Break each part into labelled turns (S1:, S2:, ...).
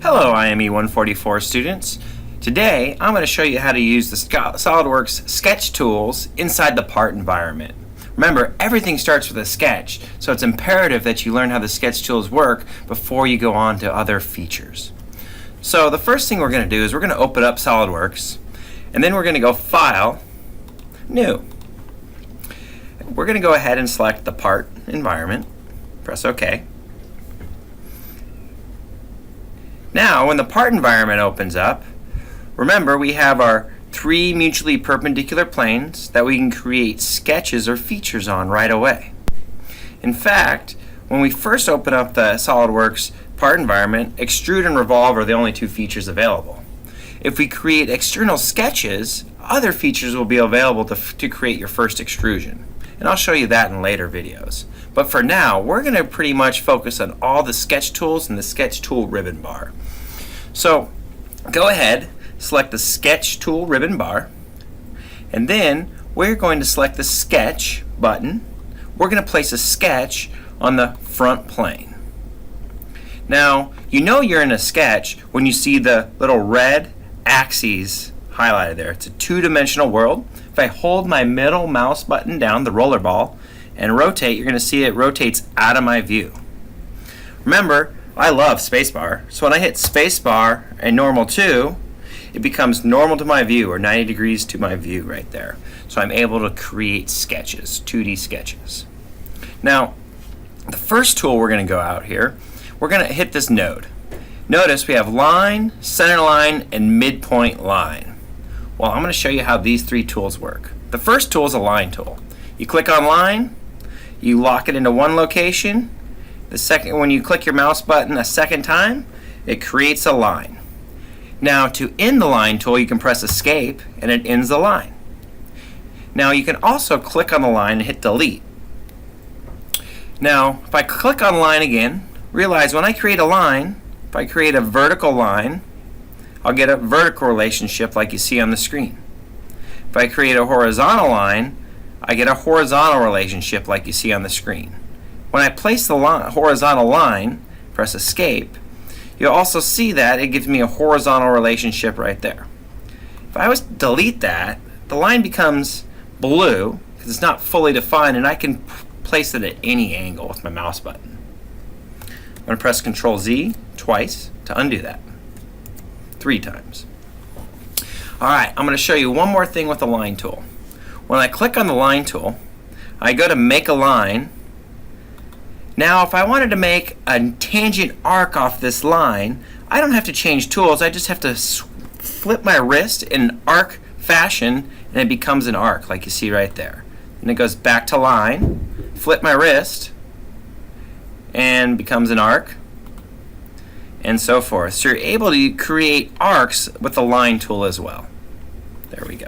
S1: Hello IME144 students. Today I'm going to show you how to use the SOLIDWORKS sketch tools inside the part environment. Remember, everything starts with a sketch, so it's imperative that you learn how the sketch tools work before you go on to other features. So the first thing we're going to do is we're going to open up SOLIDWORKS, and then we're going to go File, New. We're going to go ahead and select the part environment, press OK. Now, when the part environment opens up, remember we have our three mutually perpendicular planes that we can create sketches or features on right away. In fact, when we first open up the SOLIDWORKS part environment, extrude and revolve are the only two features available. If we create external sketches, other features will be available to create your first extrusion. And I'll show you that in later videos. But for now, we're going to pretty much focus on all the sketch tools and the sketch tool ribbon bar. So go ahead, select the sketch tool ribbon bar, and then we're going to select the sketch button. We're going to place a sketch on the front plane. Now, you know you're in a sketch when you see the little red axes highlighted there. It's a two-dimensional world. If I hold my middle mouse button down, the roller ball, and rotate, you're going to see it rotates out of my view. Remember, I love spacebar, so when I hit spacebar and normal 2, it becomes normal to my view, or 90 degrees to my view right there. So I'm able to create sketches, 2D sketches. Now, the first tool we're going to go out here, we're going to hit this node. Notice we have line, center line, and midpoint line. Well, I'm going to show you how these three tools work. The first tool is a line tool. You click on line, you lock it into one location. The second, when you click your mouse button a second time, it creates a line. Now, to end the line tool, you can press escape and it ends the line. Now, you can also click on the line and hit delete. Now, if I click on line again, realize when I create a line, if I create a vertical line, I'll get a vertical relationship like you see on the screen. If I create a horizontal line, I get a horizontal relationship like you see on the screen. When I place the horizontal line, press escape, you'll also see that it gives me a horizontal relationship right there. If I was to delete that, the line becomes blue because it's not fully defined, and I can place it at any angle with my mouse button. I'm going to press Ctrl Z twice to undo that. 3 times. Alright, I'm going to show you one more thing with the line tool. When I click on the line tool, I go to make a line. Now, if I wanted to make a tangent arc off this line, I don't have to change tools. I just have to flip my wrist in an arc fashion, and it becomes an arc like you see right there. And it goes back to line, flip my wrist, and becomes an arc, and so forth. So you're able to create arcs with the line tool as well. There we go.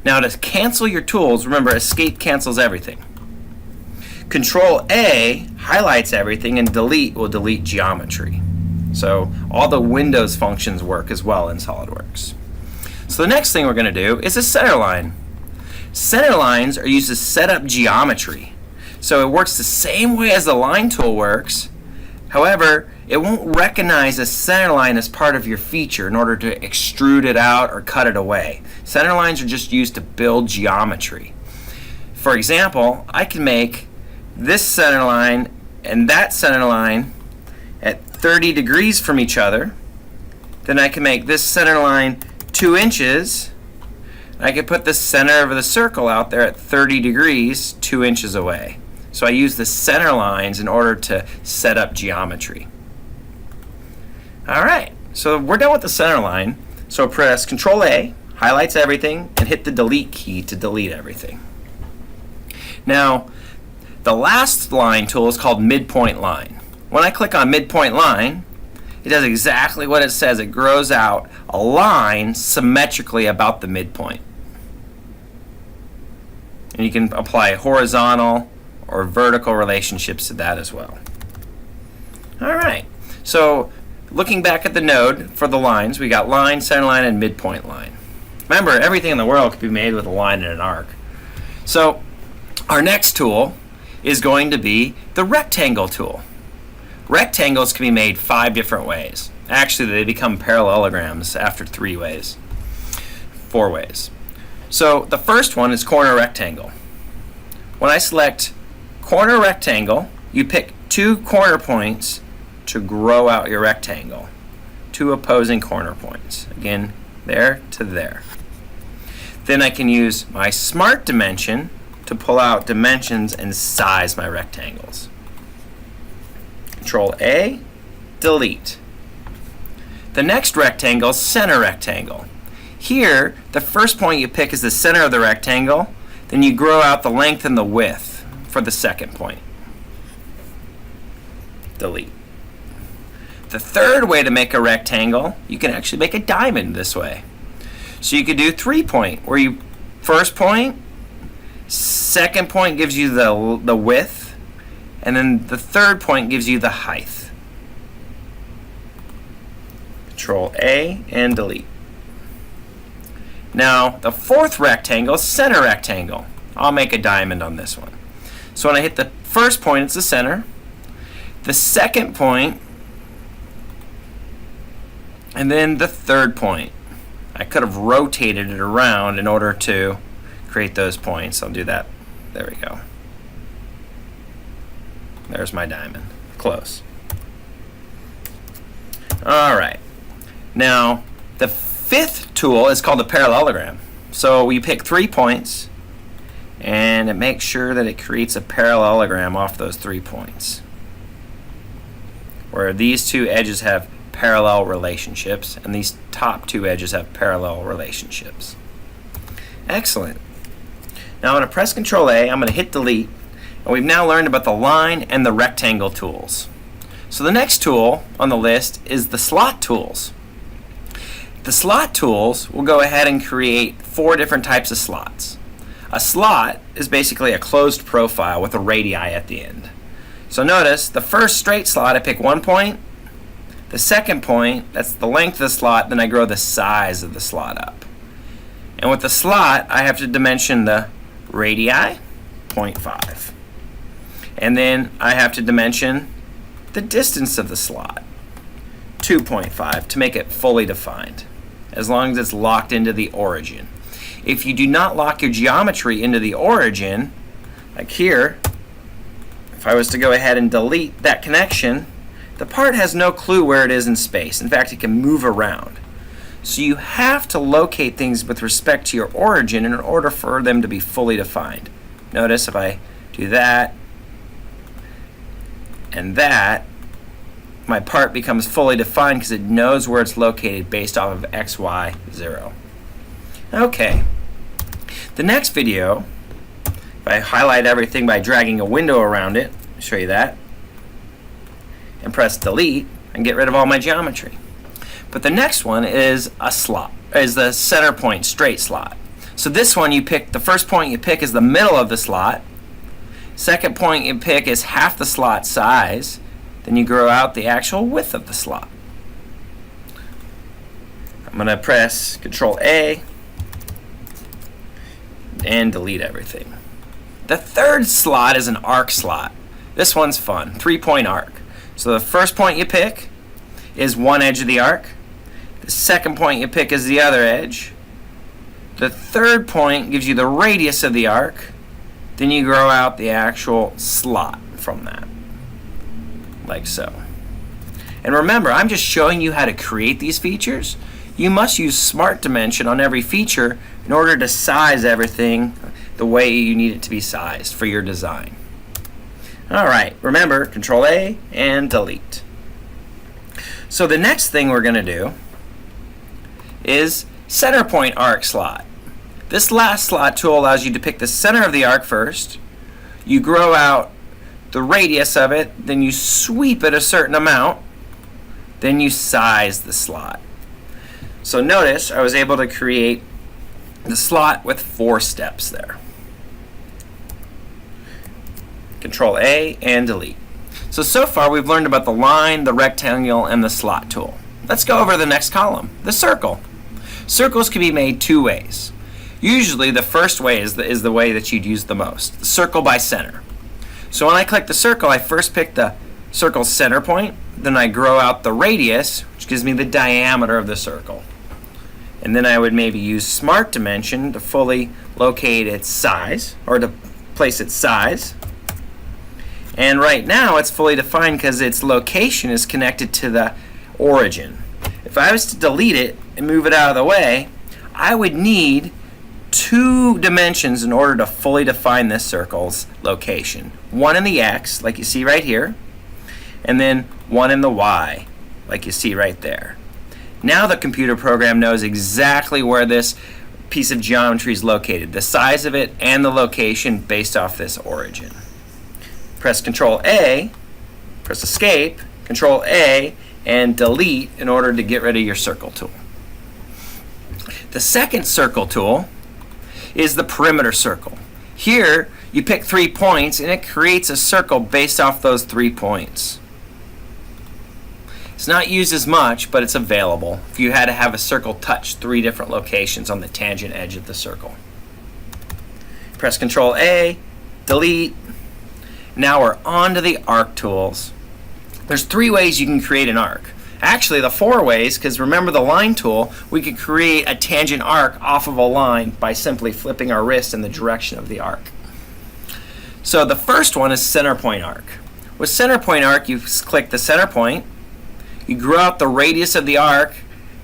S1: Now, to cancel your tools, remember escape cancels everything. Control A highlights everything, and delete will delete geometry. So all the Windows functions work as well in SOLIDWORKS. So the next thing we're going to do is a center line. Center lines are used to set up geometry. So it works the same way as the line tool works. However, it won't recognize a center line as part of your feature in order to extrude it out or cut it away. Center lines are just used to build geometry. For example, I can make this center line and that center line at 30 degrees from each other. Then I can make this center line 2 inches. I can put the center of the circle out there at 30 degrees, 2 inches away. So I use the center lines in order to set up geometry. Alright, so we're done with the center line. So press Ctrl A, highlights everything, and hit the delete key to delete everything. Now, the last line tool is called midpoint line. When I click on midpoint line, it does exactly what it says. It grows out a line symmetrically about the midpoint. And you can apply horizontal or vertical relationships to that as well. Alright, so looking back at the node for the lines, we got line, center line, and midpoint line. Remember, everything in the world can be made with a line and an arc. So our next tool is going to be the rectangle tool. Rectangles can be made 5 different ways. Actually, they become parallelograms after 4 ways. So the first one is corner rectangle. When I select corner rectangle, you pick 2 corner points to grow out your rectangle. 2 opposing corner points. Again, there to there. Then I can use my Smart Dimension to pull out dimensions and size my rectangles. Control A, delete. The next rectangle is center rectangle. Here, the first point you pick is the center of the rectangle, then you grow out the length and the width for the second point. Delete. The third way to make a rectangle, you can actually make a diamond this way. So you could do 3-point, where you first point, second point gives you the width, and then the third point gives you the height. Control A and delete. Now the fourth rectangle is center rectangle. I'll make a diamond on this one. So when I hit the first point, it's the center. The second point, and then the third point. I could have rotated it around in order to create those points. I'll do that. There we go. There's my diamond. Close. Alright. Now, the fifth tool is called a parallelogram. So we pick 3 points, and it makes sure that it creates a parallelogram off those 3 points, where these 2 edges have parallel relationships, and these top 2 edges have parallel relationships. Excellent. Now I'm going to press Control A, I'm going to hit delete, and we've now learned about the line and the rectangle tools. So the next tool on the list is the slot tools. The slot tools will go ahead and create 4 different types of slots. A slot is basically a closed profile with a radii at the end. So notice the first straight slot, I pick 1 point. The second point, that's the length of the slot, then I grow the size of the slot up. And with the slot, I have to dimension the radii, 0.5. And then I have to dimension the distance of the slot, 2.5, to make it fully defined, as long as it's locked into the origin. If you do not lock your geometry into the origin, like here, if I was to go ahead and delete that connection, the part has no clue where it is in space. In fact, it can move around. So you have to locate things with respect to your origin in order for them to be fully defined. Notice if I do that and that, my part becomes fully defined because it knows where it's located based off of x, y, 0. Okay. The next video, if I highlight everything by dragging a window around it, I'll show you that, and press delete and get rid of all my geometry. But the next one is a slot, is the center point straight slot. So this one you pick, the first point you pick is the middle of the slot. Second point you pick is half the slot size. Then you grow out the actual width of the slot. I'm going to press Control A and delete everything. The third slot is an arc slot. This one's fun, 3-point arc. So the first point you pick is one edge of the arc. The second point you pick is the other edge. The third point gives you the radius of the arc. Then you grow out the actual slot from that, like so. And remember, I'm just showing you how to create these features. You must use Smart Dimension on every feature in order to size everything the way you need it to be sized for your design. Alright, remember, Control A and delete. So the next thing we're going to do is center point arc slot. This last slot tool allows you to pick the center of the arc first. You grow out the radius of it, then you sweep it a certain amount, then you size the slot. So notice I was able to create the slot with 4 steps there. Control A and delete. So far we've learned about the line, the rectangle, and the slot tool. Let's go over the next column, the circle. Circles can be made 2 ways. Usually the first way is the way that you'd use the most, the circle by center. So when I click the circle, I first pick the circle's center point. Then I grow out the radius, which gives me the diameter of the circle. And then I would maybe use Smart Dimension to fully locate its size, or to place its size. And right now it's fully defined because its location is connected to the origin. If I was to delete it and move it out of the way, I would need 2 dimensions in order to fully define this circle's location. One in the X, like you see right here, and then one in the Y, like you see right there. Now the computer program knows exactly where this piece of geometry is located, the size of it and the location based off this origin. Press Control A, press Escape, Control A, and delete in order to get rid of your circle tool. The second circle tool is the perimeter circle. Here you pick 3 points and it creates a circle based off those 3 points. It's not used as much, but it's available if you had to have a circle touch 3 different locations on the tangent edge of the circle. Press Control A, delete. Now we're on to the arc tools. There's 3 ways you can create an arc. Actually, the 4 ways, because remember the line tool, we could create a tangent arc off of a line by simply flipping our wrist in the direction of the arc. So the first one is center point arc. With center point arc, you click the center point, you grow out the radius of the arc,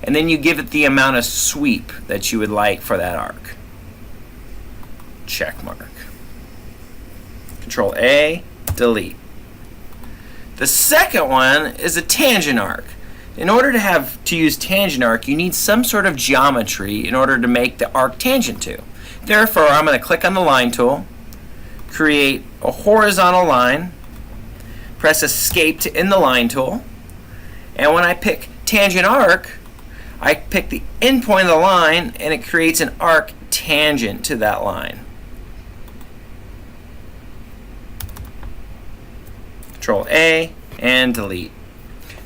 S1: and then you give it the amount of sweep that you would like for that arc. Check mark. Control A, delete. The second one is a tangent arc. In order to use tangent arc, you need some sort of geometry in order to make the arc tangent to. Therefore, I'm going to click on the line tool, create a horizontal line, press Escape to end the line tool, and when I pick tangent arc, I pick the end point of the line and it creates an arc tangent to that line. Control A and delete.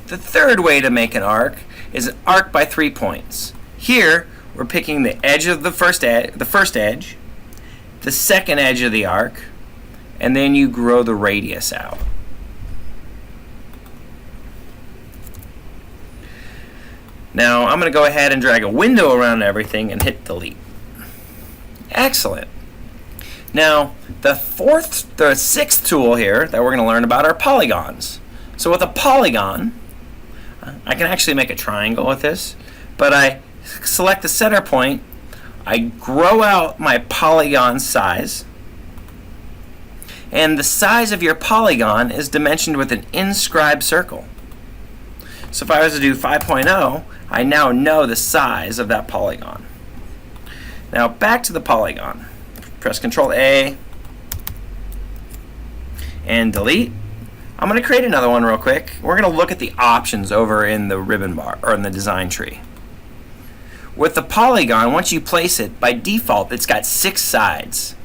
S1: The third way to make an arc is an arc by 3 points. Here we're picking the edge of the first edge, the second edge of the arc, and then you grow the radius out. Now I'm going to go ahead and drag a window around everything and hit delete. Excellent. Now the sixth tool here that we're going to learn about are polygons. So with a polygon, I can actually make a triangle with this, but I select the center point, I grow out my polygon size, and the size of your polygon is dimensioned with an inscribed circle. So if I was to do 5.0, I now know the size of that polygon. Now back to the polygon. Press Control A and delete. I'm going to create another one real quick. We're going to look at the options over in the ribbon bar or in the design tree. With the polygon, once you place it, by default it's got 6 sides.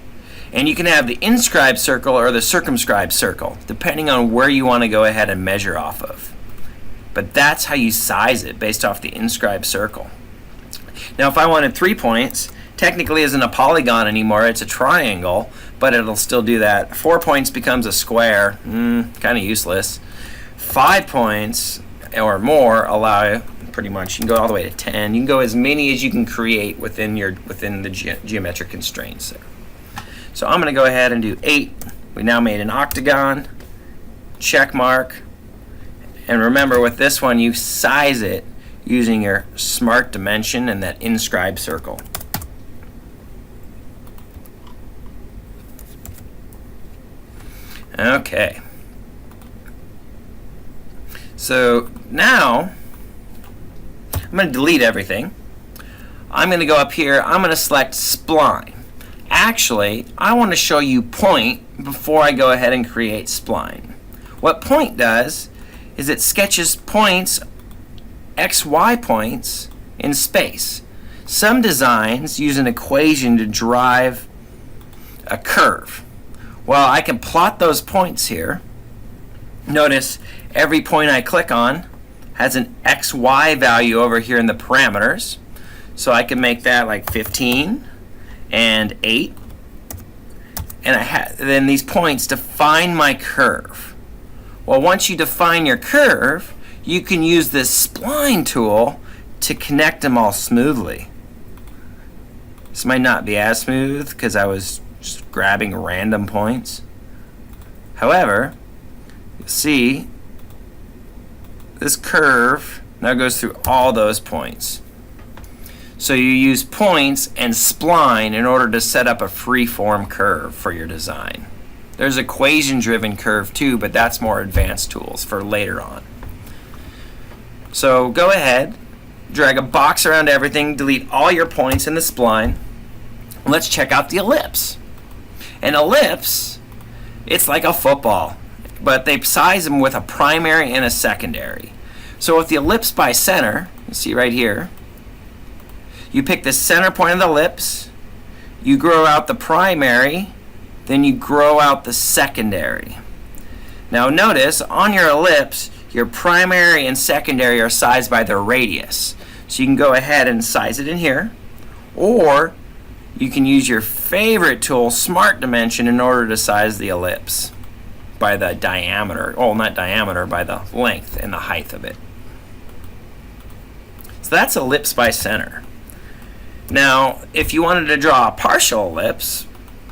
S1: And you can have the inscribed circle or the circumscribed circle, depending on where you want to go ahead and measure off of. But that's how you size it, based off the inscribed circle. Now if I wanted 3 points, technically isn't a polygon anymore, it's a triangle, but it'll still do that. 4 points becomes a square, kind of useless. 5 points or more allow pretty much, you can go all the way to 10. You can go as many as you can create within the geometric constraints there. So I'm going to go ahead and do 8. We now made an octagon, check mark, and remember with this one you size it using your Smart Dimension and that inscribed circle. Okay. So now I'm going to delete everything. I'm going to go up here, I'm going to select spline. Actually, I want to show you point before I go ahead and create spline. What point does is it sketches points, XY points, in space. Some designs use an equation to drive a curve. Well, I can plot those points here. Notice every point I click on has an XY value over here in the parameters. So I can make that like 15 and 8. And then these points define my curve. Well, once you define your curve, you can use this spline tool to connect them all smoothly. This might not be as smooth because I was just grabbing random points. However, you'll see this curve now goes through all those points. So you use points and spline in order to set up a free-form curve for your design. There's equation-driven curve too, but that's more advanced tools for later on. So go ahead, drag a box around everything, delete all your points in the spline. Let's check out the ellipse. An ellipse, it's like a football, but they size them with a primary and a secondary. So with the ellipse by center, you see right here, you pick the center point of the ellipse, you grow out the primary, then you grow out the secondary. Now notice, on your ellipse, your primary and secondary are sized by their radius. So you can go ahead and size it in here, or you can use your favorite tool, Smart Dimension, in order to size the ellipse by the diameter, oh, not diameter, by the length and the height of it. So that's ellipse by center. Now, if you wanted to draw a partial ellipse,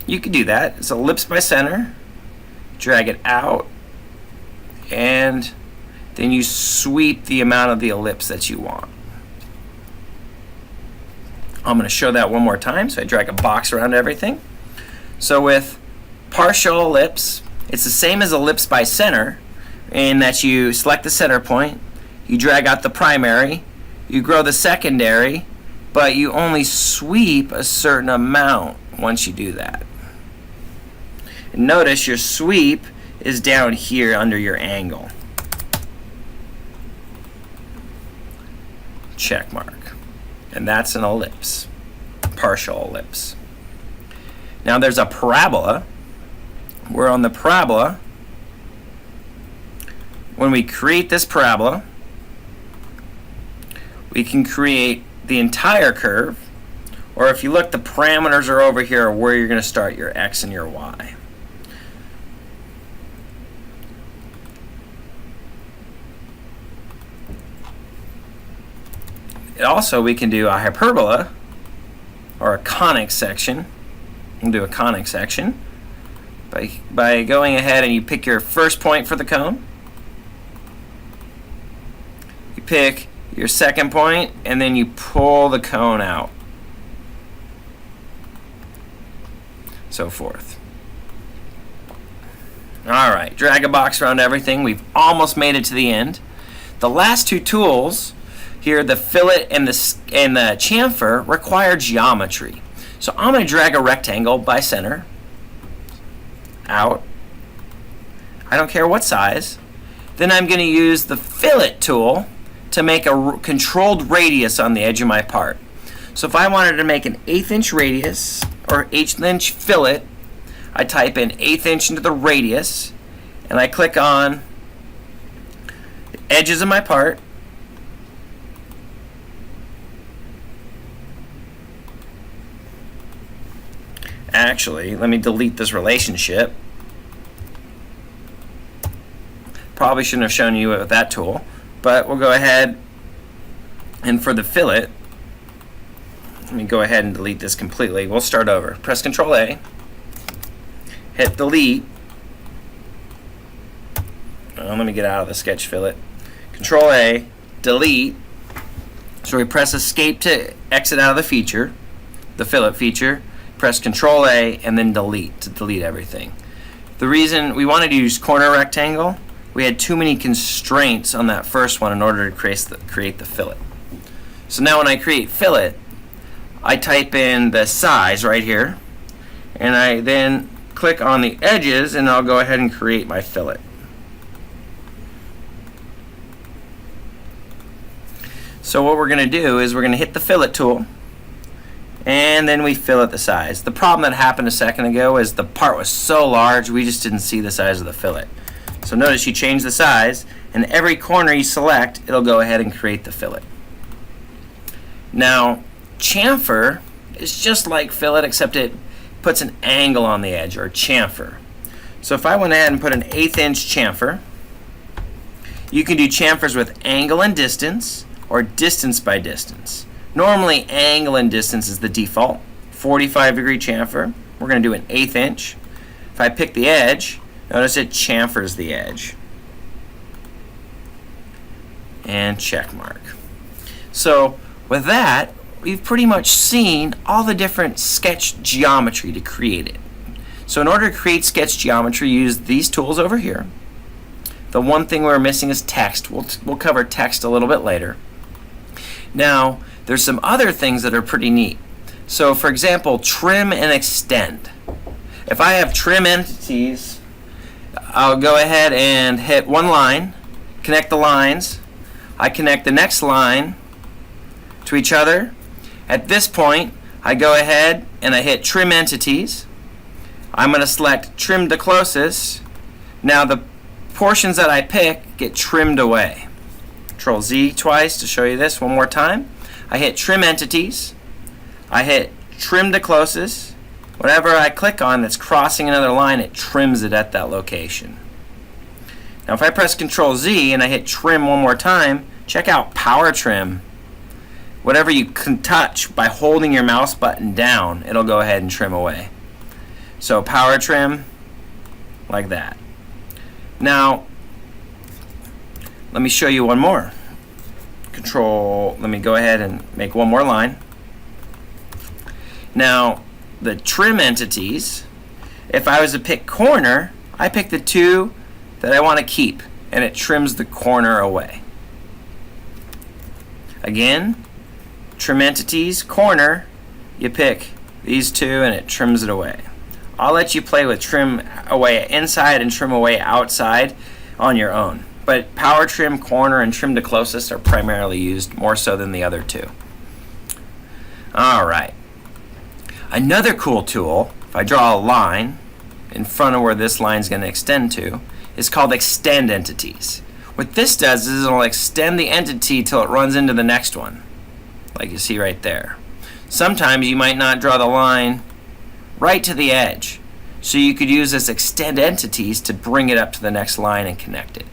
S1: you could do that. It's ellipse by center, drag it out, and then you sweep the amount of the ellipse that you want. I'm going to show that one more time. So I drag a box around everything. So with partial ellipse, it's the same as ellipse by center in that you select the center point, you drag out the primary, you grow the secondary, but you only sweep a certain amount once you do that. And notice your sweep is down here under your angle. Check mark. And that's an ellipse, partial ellipse. Now there's a parabola. Where on the parabola, when we create this parabola, we can create the entire curve, or if you look, the parameters are over here where you're going to start your x and your y. Also, we can do a hyperbola or a conic section. We'll do a conic section by going ahead and you pick your first point for the cone. You pick your second point and then you pull the cone out. So forth. Alright, drag a box around everything. We've almost made it to the end. The last two tools here, the fillet and the chamfer, require geometry. So I'm going to drag a rectangle by center out. I don't care what size. Then I'm going to use the fillet tool to make a controlled radius on the edge of my part. So if I wanted to make an 1/8 inch radius or 1/8 inch fillet, I type in 1/8 inch into the radius and I click on the edges of my part. Actually, let me delete this relationship. Probably shouldn't have shown you with that tool, but we'll go ahead and for the fillet, let me go ahead and delete this completely. We'll start over. Press Control A, hit delete. Let me get out of the sketch fillet. Control A, delete. So we press Escape to exit out of the feature, the fillet feature. Press Control A and then delete to delete everything. The reason we wanted to use corner rectangle, we had too many constraints on that first one in order to create the fillet. So now when I create fillet, I type in the size right here and I then click on the edges and I'll go ahead and create my fillet. So what we're going to do is we're going to hit the fillet tool and then we fillet the size. The problem that happened a second ago is the part was so large we just didn't see the size of the fillet. So notice you change the size and every corner you select it'll go ahead and create the fillet. Now chamfer is just like fillet except it puts an angle on the edge, or chamfer. So if I went ahead and put an 1/8 inch chamfer, You can do chamfers with angle and distance or distance by distance. Normally angle and distance is the default. 45-degree chamfer. We're going to do an 1/8 inch. If I pick the edge, notice it chamfers the edge. And check mark. So with that, we've pretty much seen all the different sketch geometry to create it. So in order to create sketch geometry, use these tools over here. The one thing we're missing is text. We'll cover text a little bit later. Now, there's some other things that are pretty neat. So for example, trim and extend. If I have trim entities, I'll go ahead and hit one line, connect the lines. I connect the next line to each other. At this point, I go ahead and I hit trim entities. I'm going to select trim to closest. Now the portions that I pick get trimmed away. Control Z twice to show you this one more time. I hit trim entities. I hit trim to closest. Whatever I click on that's crossing another line, it trims it at that location. Now if I press Control Z and I hit trim one more time, check out power trim. Whatever you can touch by holding your mouse button down, it'll go ahead and trim away. So power trim, like that. Now, let me show you one more. Let me go ahead and make one more line. Now, the trim entities, if I was to pick corner, I pick the two that I want to keep, and it trims the corner away. Again, trim entities, corner, you pick these two and it trims it away. I'll let you play with trim away inside and trim away outside on your own. But power trim, corner, and trim to closest are primarily used more so than the other two. Alright. Another cool tool, if I draw a line in front of where this line is going to extend to, is called extend entities. What this does is it'll extend the entity till it runs into the next one, like you see right there. Sometimes you might not draw the line right to the edge, so you could use this extend entities to bring it up to the next line and connect it.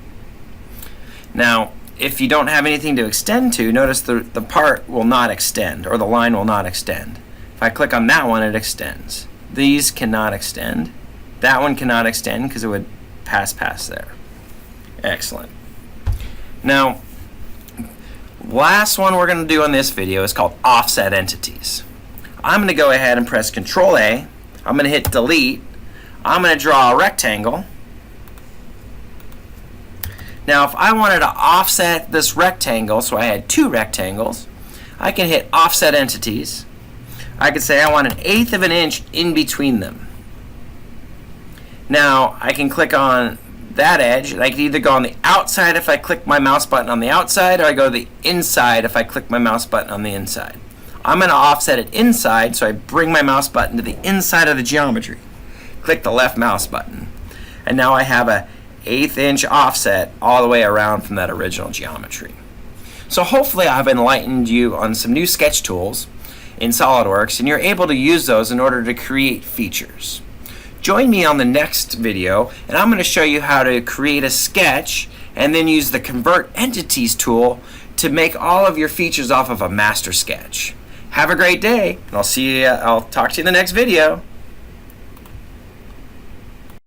S1: Now, if you don't have anything to extend to, notice the part will not extend, or the line will not extend. If I click on that one, it extends. These cannot extend. That one cannot extend because it would pass past there. Excellent. Now, last one we're going to do on this video is called offset entities. I'm going to go ahead and press Control A. I'm going to hit delete. I'm going to draw a rectangle. Now if I wanted to offset this rectangle, so I had two rectangles, I can hit offset entities. I could say I want 1/8 of an inch in between them. Now I can click on that edge, and I can either go on the outside if I click my mouse button on the outside, or I go to the inside if I click my mouse button on the inside. I'm going to offset it inside, so I bring my mouse button to the inside of the geometry. Click the left mouse button, and now I have a 1/8 inch offset all the way around from that original geometry. So hopefully I've enlightened you on some new sketch tools in SOLIDWORKS, and you're able to use those in order to create features. Join me on the next video, and I'm going to show you how to create a sketch and then use the Convert Entities tool to make all of your features off of a master sketch. Have a great day, and I'll talk to you in the next video.